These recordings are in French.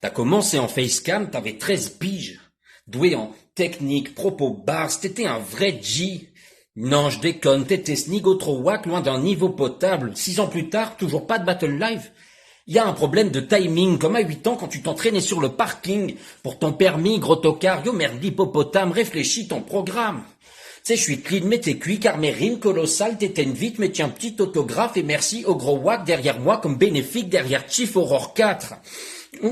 T'as commencé en facecam, t'avais 13 piges. Doué en technique, propos bars, t'étais un vrai G. Non, je déconne, t'étais snigo trop wack, loin d'un niveau potable. 6 ans plus tard, toujours pas de battle live. Y a un problème de timing, comme à 8 ans quand tu t'entraînais sur le parking. Pour ton permis, gros tocard, yo merde d'hippopotame, réfléchis ton programme. Tu sais, je suis clean, mais t'es cuit, car mes rimes colossales t'éteignent vite, mais tiens, petit autographe et merci au gros wack derrière moi comme bénéfique derrière Chief Aurore 4.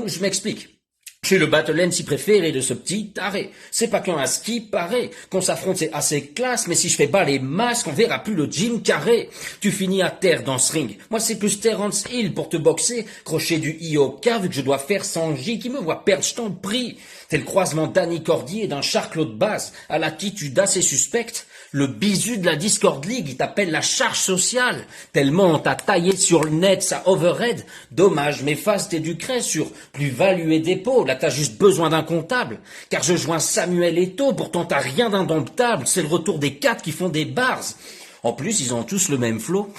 Je m'explique. Je suis le battle MC préféré de ce petit taré. C'est pas qu'un husky pareil. Qu'on s'affronte, c'est assez classe, mais si je fais bas les masques, on verra plus le Jim Carré. Tu finis à terre dans ce ring. Moi, c'est plus Terence Hill pour te boxer. Crochet du IOK, vu que je dois faire sans J, qui me voit perdre, je t'en prie. C'est le croisement d'Annie Cordier et d'un Charclos de base, à l'attitude assez suspecte. Le bisu de la Discord League, il t'appelle la charge sociale. Tellement on t'a taillé sur le net, ça overhead. Dommage, mais face t'es du cray sur plus-value et dépôt. Là, t'as juste besoin d'un comptable. Car je joins Samuel Eto'o, pourtant t'as rien d'indomptable. C'est le retour des 4 qui font des bars. En plus, ils ont tous le même flow.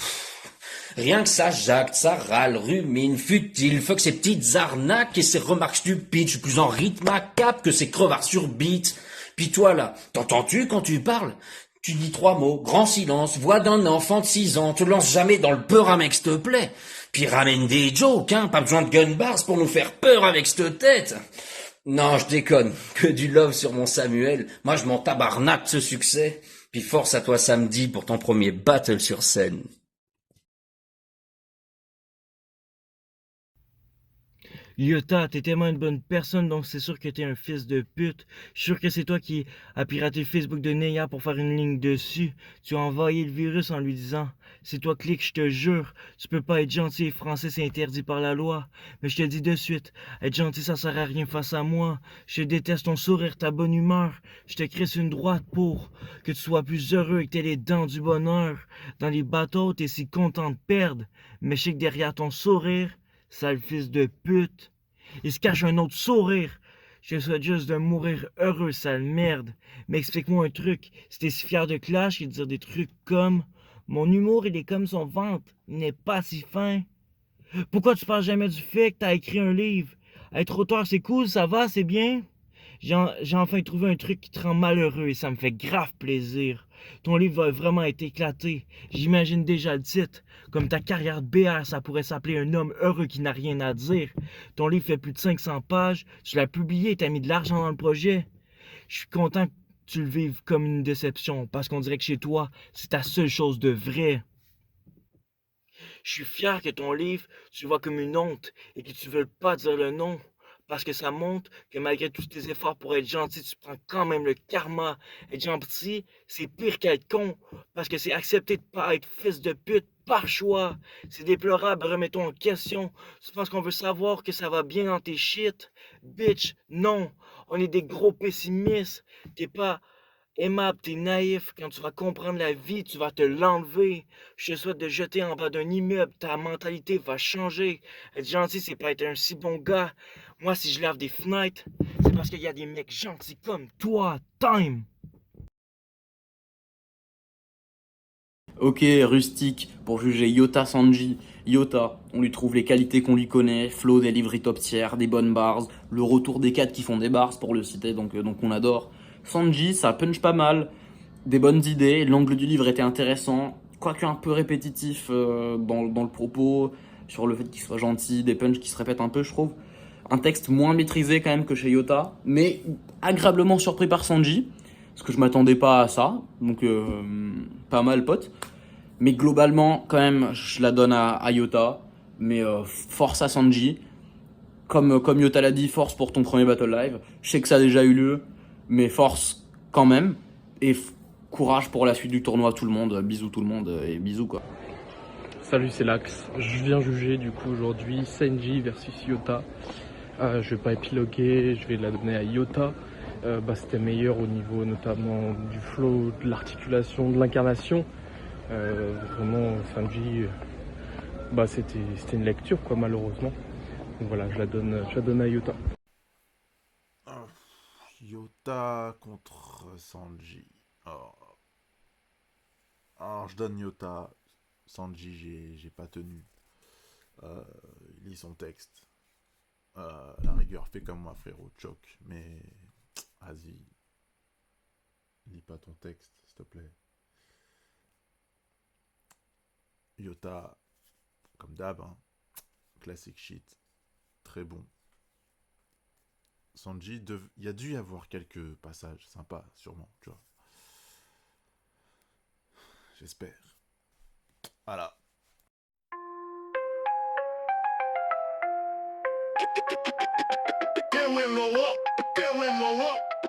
Rien que ça jacte, ça râle, rumine, futile, fuck ces petites arnaques et ces remarques stupides. Je suis plus en rythme à cap que ces crevards sur beat. Puis toi là, t'entends-tu quand tu parles? Tu dis 3 mots, grand silence, voix d'un enfant de 6 ans, te lance jamais dans le peur, mec, s'il te plaît. Puis ramène des jokes, hein, pas besoin de gun bars pour nous faire peur avec cette tête. Non, je déconne, que du love sur mon Samuel, moi je m'en tabarnaque ce succès. Puis force à toi samedi pour ton premier battle sur scène. Lyota, t'es tellement une bonne personne, donc c'est sûr que t'es un fils de pute. Je suis sûr que c'est toi qui as piraté le Facebook de Neya pour faire une ligne dessus. Tu as envoyé le virus en lui disant « C'est toi, clique, je te jure. Tu peux pas être gentil et français, c'est interdit par la loi. Mais je te le dis de suite, être gentil, ça sert à rien face à moi. Je déteste ton sourire, ta bonne humeur. Je te crisse une droite pour que tu sois plus heureux et que t'aies les dents du bonheur. Dans les bateaux, t'es si content de perdre. Mais je sais que derrière ton sourire, sale fils de pute, il se cache un autre sourire. Je te souhaite juste de mourir heureux, sale merde. Mais explique-moi un truc. Si t'es si fier de Clash et de dire des trucs comme mon humour, il est comme son ventre, il n'est pas si fin. Pourquoi tu parles jamais du fait que t'as écrit un livre? Être auteur, c'est cool, ça va, c'est bien? J'ai enfin trouvé un truc qui te rend malheureux et ça me fait grave plaisir. Ton livre va vraiment être éclaté. J'imagine déjà le titre. Comme ta carrière de BR, ça pourrait s'appeler Un homme heureux qui n'a rien à dire. Ton livre fait plus de 500 pages. Tu l'as publié, t'as mis de l'argent dans le projet. Je suis content que tu le vives comme une déception parce qu'on dirait que chez toi, c'est ta seule chose de vrai. Je suis fier que ton livre, tu le vois comme une honte et que tu ne veux pas dire le nom. Parce que ça montre que malgré tous tes efforts pour être gentil, tu prends quand même le karma. Être gentil, c'est pire qu'être con. Parce que c'est accepter de pas être fils de pute par choix. C'est déplorable, remettons en question. Tu penses qu'on veut savoir que ça va bien dans tes shit? Bitch, non. On est des gros pessimistes. T'es pas aimable, t'es naïf. Quand tu vas comprendre la vie, tu vas te l'enlever. Je te souhaite de jeter en bas d'un immeuble. Ta mentalité va changer. Être gentil, c'est pas être un si bon gars. Moi, si je lave des fenêtres, c'est parce qu'il y a des mecs gentils comme toi. Time! Ok, rustique, pour juger Yota Sanji. Yota, on lui trouve les qualités qu'on lui connaît, flow, delivery top tier, des bonnes bars, le retour des 4 qui font des bars pour le citer, donc on adore. Sanji, ça punch pas mal, des bonnes idées, l'angle du livre était intéressant, quoique un peu répétitif dans le propos, sur le fait qu'il soit gentil, des punchs qui se répètent un peu, je trouve. Un texte moins maîtrisé quand même que chez Yota, mais agréablement surpris par Sanji, parce que je m'attendais pas à ça, donc pas mal pote. Mais globalement, quand même, je la donne à Yota. Mais force à Sanji. Comme Yota l'a dit, force pour ton premier Battle Live. Je sais que ça a déjà eu lieu, mais force quand même. Et courage pour la suite du tournoi, tout le monde. Bisous tout le monde et bisous quoi. Salut, c'est Lax. Je viens juger du coup aujourd'hui Sanji versus Yota. Je vais pas épiloguer, je vais la donner à Yota. C'était meilleur au niveau notamment du flow, de l'articulation, de l'incarnation. Vraiment, Sanji, c'était une lecture quoi, malheureusement. Donc voilà, je la donne à Yota. Ah, Yota contre Sanji. Oh. Alors, je donne Yota. Sanji, j'ai pas tenu. Euh, il lit son texte. La rigueur, fais comme moi, frérot, choc. Mais, vas-y, lis pas ton texte, s'il te plaît. Yota, comme d'hab, hein, classic shit, très bon. Sanji, il y a dû y avoir quelques passages sympas, sûrement, tu vois. J'espère. Voilà. Feeling low up, feeling low up.